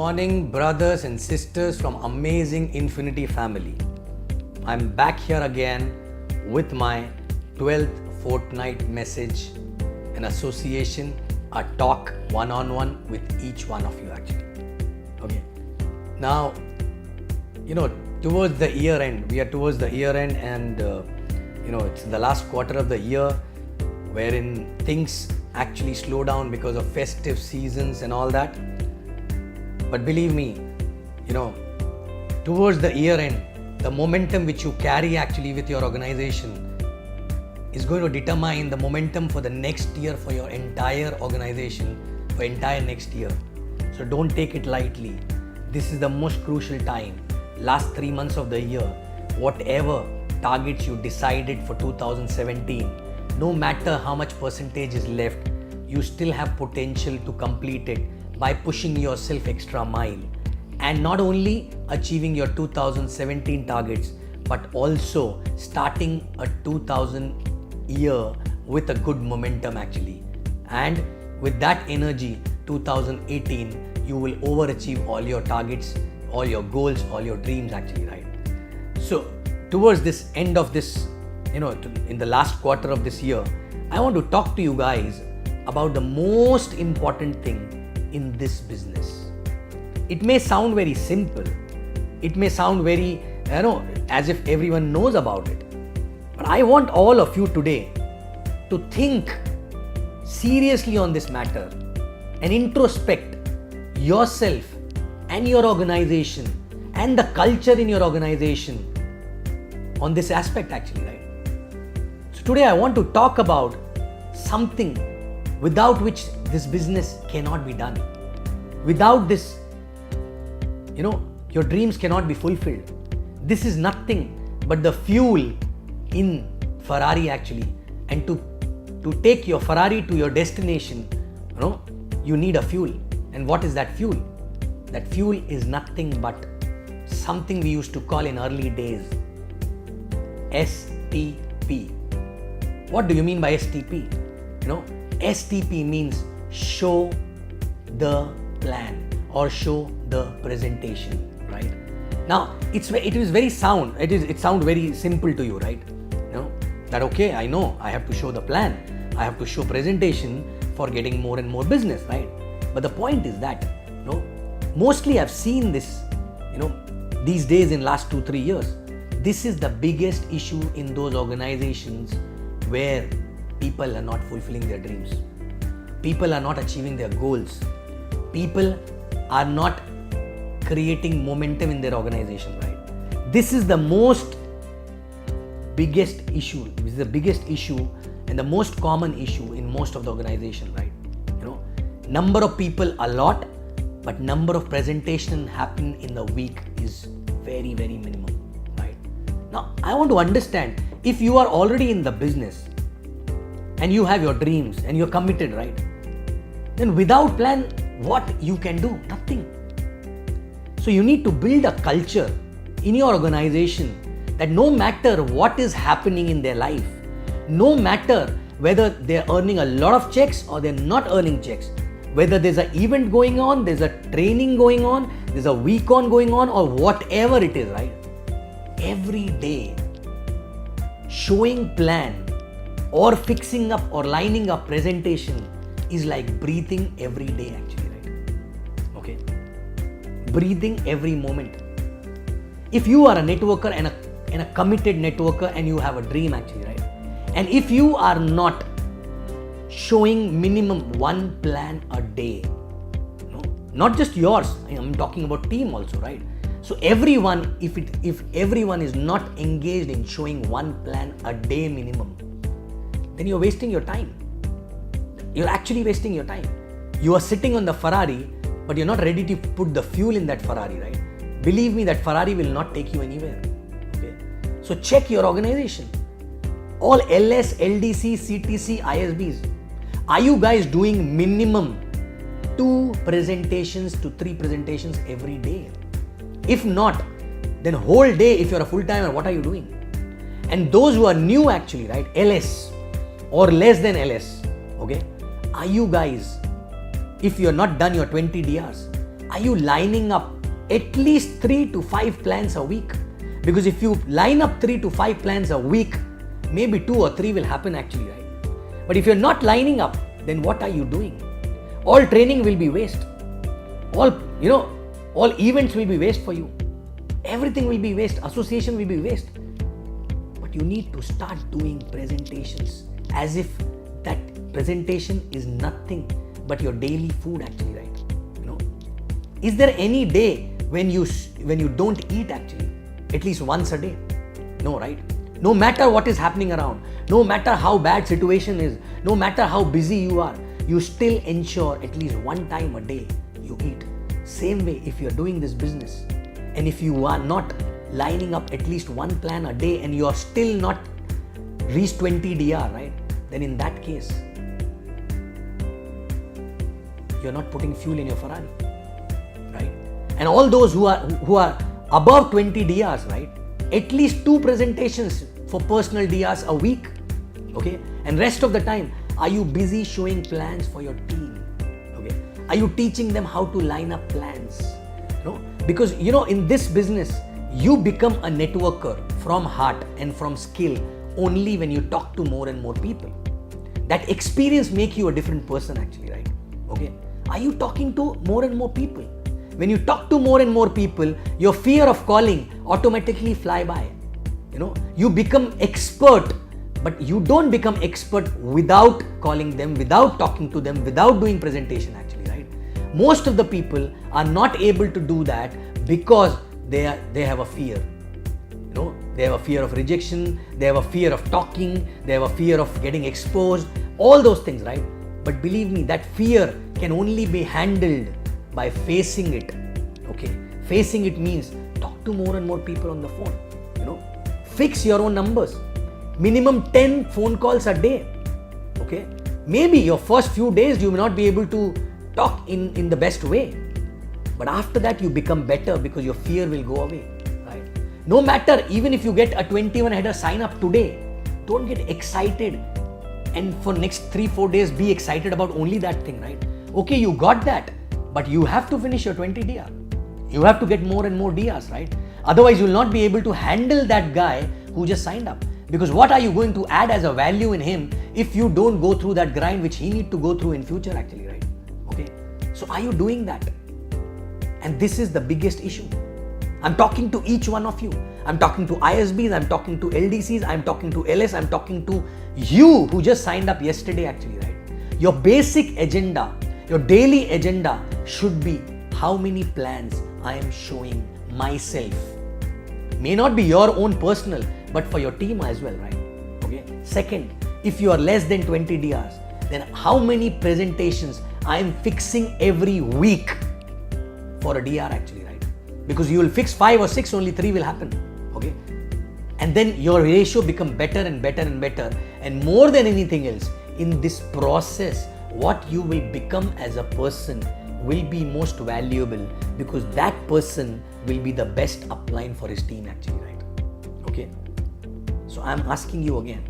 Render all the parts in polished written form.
morning, brothers and sisters from amazing Infiniti family. I'm back here again with my 12th Fortnight message, an association, a talk one-on-one with each one of you actually. Okay. Now, towards the year end, we are towards the year end and it's the last quarter of the year wherein things actually slow down because of festive seasons and all that. But believe me, towards the year end, the momentum which you carry actually with your organization is going to determine the momentum for the next year for your entire organization, for entire next year. So don't take it lightly. This is the most crucial time. Last 3 months of the year, whatever targets you decided for 2017, no matter how much percentage is left, you still have potential to complete it by pushing yourself extra mile and not only achieving your 2017 targets but also starting a 2000 year with a good momentum actually. And with that energy, 2018 you will overachieve all your targets, all your goals, all your dreams actually, right? So towards this end of this, in the last quarter of this year, I want to talk to you guys about the most important thing in this business. It may sound very simple. It may sound very, as if everyone knows about it. But I want all of you today to think seriously on this matter and introspect yourself and your organization and the culture in your organization on this aspect actually, right? So today I want to talk about something without which this business cannot be done. Without this, your dreams cannot be fulfilled. This is nothing but the fuel in Ferrari actually. And to take your Ferrari to your destination, you need a fuel. And what is that fuel? That fuel is nothing but something we used to call in early days STP. What do you mean by STP? STP means show the plan or show the presentation, right? Now it sounds very simple to you, right? That okay, I know I have to show the plan, I have to show presentation for getting more and more business, right? But the point is that mostly I've seen this these days in last 2-3 years. This is the biggest issue in those organizations where people are not fulfilling their dreams. People are not achieving their goals. People are not creating momentum in their organization, right? This is the biggest issue. This is the biggest issue and the most common issue in most of the organization, right? Number of people a lot, but number of presentation happen in the week is very, very minimum, right? Now, I want to understand, if you are already in the business and you have your dreams and you're committed, right? Then without plan, what you can do? Nothing. So you need to build a culture in your organization that no matter what is happening in their life, no matter whether they're earning a lot of checks or they're not earning checks, whether there's an event going on, there's a training going on, there's a week on going on, or whatever it is, right? Every day, showing plan or fixing up or lining up presentation is like breathing every day actually, right? Okay? Breathing every moment. If you are a networker and a committed networker and you have a dream actually, right? And if you are not showing minimum one plan a day, not just yours, I'm talking about team also, right? So everyone, if everyone is not engaged in showing one plan a day minimum, then you're wasting your time. You're actually wasting your time. You are sitting on the Ferrari, but you're not ready to put the fuel in that Ferrari, right? Believe me, that Ferrari will not take you anywhere. Okay? So check your organization. All LS, LDC, CTC, ISBs. Are you guys doing minimum 2 presentations to 3 presentations every day? If not, then whole day, if you're a full-timer, what are you doing? And those who are new actually, right? LS or less than LS, okay? Are you guys, if you're not done your 20 DRs, Are you lining up at least 3 to 5 plans a week? Because if you line up 3 to 5 plans a week, maybe 2 or 3 will happen actually, right? But if you're not lining up, then what are you doing? All training will be waste. All events will be waste for you. Everything will be waste. Association will be waste. But you need to start doing presentations as if that presentation is nothing but your daily food actually, right? Is there any day when you don't eat actually? At least once a day? No, right? No matter what is happening around, no matter how bad situation is, no matter how busy you are, you still ensure at least one time a day you eat. Same way if you're doing this business and if you are not lining up at least one plan a day and you are still not reached 20 DR, right? Then in that case, you're not putting fuel in your Ferrari, right? And all those who are above 20 DRs, right? At least 2 presentations for personal DRs a week, okay? And rest of the time, are you busy showing plans for your team, okay? Are you teaching them how to line up plans? Because in this business, you become a networker from heart and from skill only when you talk to more and more people. That experience makes you a different person actually, right? Okay? Are you talking to more and more people? When you talk to more and more people, your fear of calling automatically fly by. You become expert, but you don't become expert without calling them, without talking to them, without doing presentation actually, right? Most of the people are not able to do that because they have a fear. They have a fear of rejection, they have a fear of talking, they have a fear of getting exposed, all those things, right? But believe me, that fear can only be handled by facing it, okay? Facing it means talk to more and more people on the phone, Fix your own numbers. Minimum 10 phone calls a day, okay? Maybe your first few days you may not be able to talk in the best way. But after that you become better because your fear will go away, right? No matter, even if you get a 21 header sign up today, don't get excited and for next 3-4 days be excited about only that thing, right? Okay, you got that, but you have to finish your 20 DR. You have to get more and more DRs, right? Otherwise, you will not be able to handle that guy who just signed up. Because what are you going to add as a value in him if you don't go through that grind which he need to go through in future actually, right? Okay. So are you doing that? And this is the biggest issue. I'm talking to each one of you. I'm talking to ISBs, I'm talking to LDCs, I'm talking to LS, I'm talking to you who just signed up yesterday actually, right? Your basic agenda, your daily agenda should be how many plans I am showing myself. May not be your own personal, but for your team as well, right? Okay. Second, if you are less than 20 DRs, then how many presentations I am fixing every week for a DR actually, right? Because you will fix 5 or 6, only 3 will happen, okay? And then your ratio become better and better and better. And more than anything else, in this process, what you will become as a person will be most valuable because that person will be the best upline for his team actually, right? Okay. So I'm asking you again,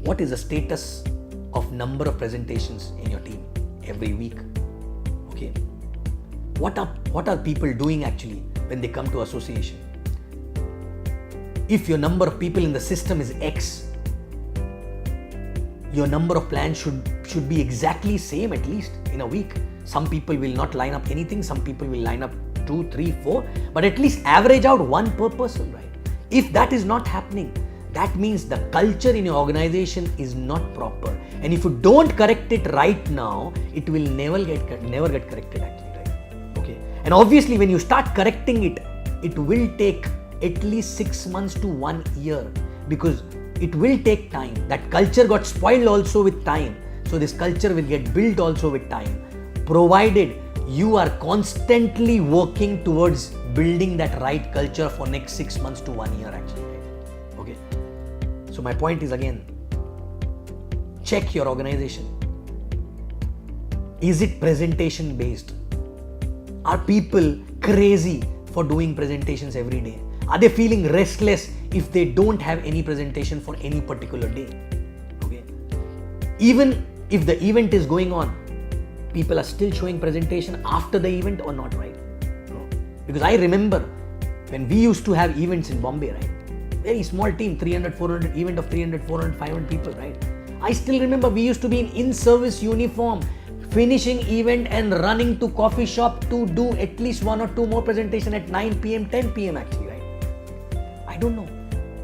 what is the status of number of presentations in your team every week? Okay. What are people doing actually when they come to association? If your number of people in the system is X, your number of plans should be exactly same at least in a week. Some people will not line up anything, some people will line up 2, 3, 4, but at least average out 1 per person, right? If that is not happening, that means the culture in your organization is not proper. And if you don't correct it right now, it will never get corrected actually, right? Okay. And obviously when you start correcting it, it will take at least 6 months to 1 year because it will take time. That culture got spoiled also with time. So this culture will get built also with time, provided you are constantly working towards building that right culture for next 6 months to 1 year actually. Okay. So my point is again, check your organization. Is it presentation based? Are people crazy for doing presentations every day? Are they feeling restless if they don't have any presentation for any particular day? Okay. Even if the event is going on, people are still showing presentation after the event or not, right? No. Because I remember when we used to have events in Bombay, right? Very small team, 300, 400, event of 300, 400, 500 people, right? I still remember we used to be in service uniform, finishing event and running to coffee shop to do at least 1 or 2 more presentation at 9 p.m., 10 p.m. actually, right? I don't know.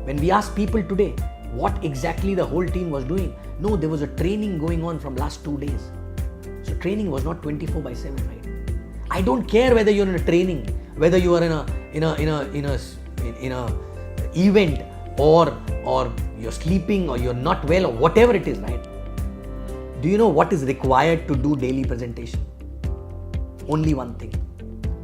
When we ask people today what exactly the whole team was doing, no, there was a training going on from last 2 days. So training was not 24/7, right? I don't care whether you're in a training, whether you are in a event or you're sleeping or you're not well or whatever it is, right? Do you know what is required to do daily presentation? Only one thing: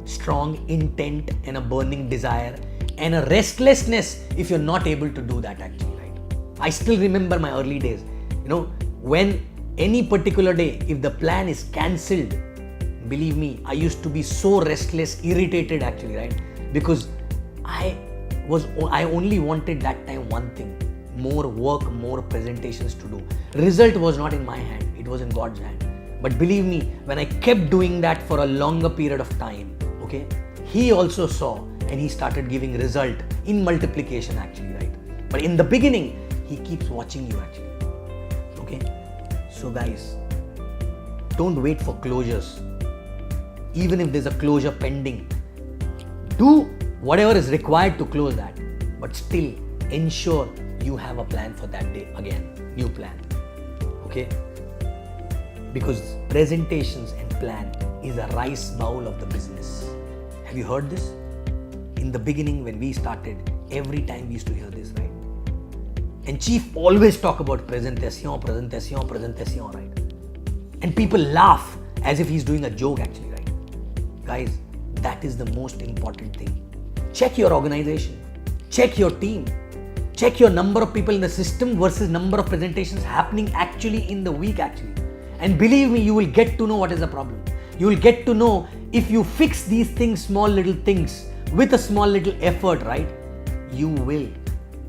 strong intent and a burning desire and a restlessness if you're not able to do that actually, right? I still remember my early days, when any particular day, if the plan is cancelled, believe me, I used to be so restless, irritated actually, right? Because I only wanted that time one thing: more work, more presentations to do. Result was not in my hand, it was in God's hand. But believe me, when I kept doing that for a longer period of time, okay, He also saw and He started giving result in multiplication actually, right? But in the beginning, He keeps watching you actually, okay? So guys, don't wait for closures. Even if there's a closure pending, do whatever is required to close that, but still ensure you have a plan for that day. Again, new plan, okay? Because presentations and plan is a rice bowl of the business. Have you heard this? In the beginning when we started, every time we used to hear this, right? And Chief always talk about presentation, presentation, presentation, right? And people laugh as if he's doing a joke actually, right? Guys, that is the most important thing. Check your organization, check your team, check your number of people in the system versus number of presentations happening actually in the week actually. And believe me, you will get to know what is the problem. You will get to know if you fix these things, small little things with a small little effort, right? You will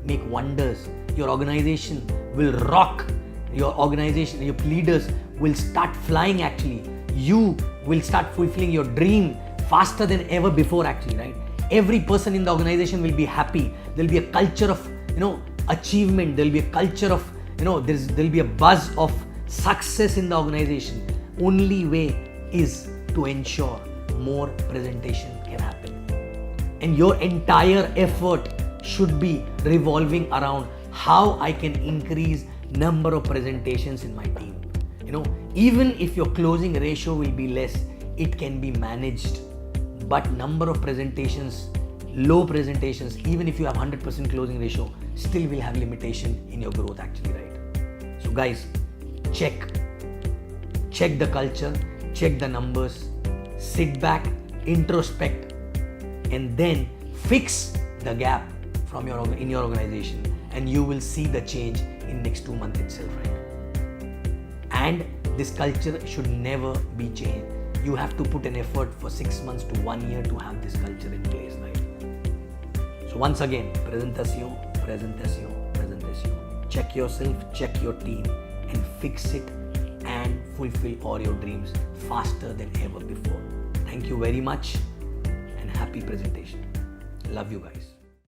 make wonders. Your organization will rock. Your organization, your leaders will start flying actually. You will start fulfilling your dream faster than ever before actually, right? Every person in the organization will be happy. There'll be a culture of, achievement. There'll be a culture of, there'll be a buzz of success in the organization. Only way is to ensure more presentation can happen. And your entire effort should be revolving around how I can increase number of presentations in my team. Even if your closing ratio will be less, it can be managed. But number of presentations, low presentations, even if you have 100% closing ratio, still will have limitation in your growth actually, right? So guys, check the culture, check the numbers, sit back, introspect, and then fix the gap in your organization, and you will see the change in next 2 months itself, right? And this culture should never be changed. You have to put an effort for 6 months to 1 year to have this culture in place, right? So once again, presentation, presentation, presentation. Check yourself, check your team, and fix it and fulfill all your dreams faster than ever before. Thank you very much and happy presentation. Love you guys.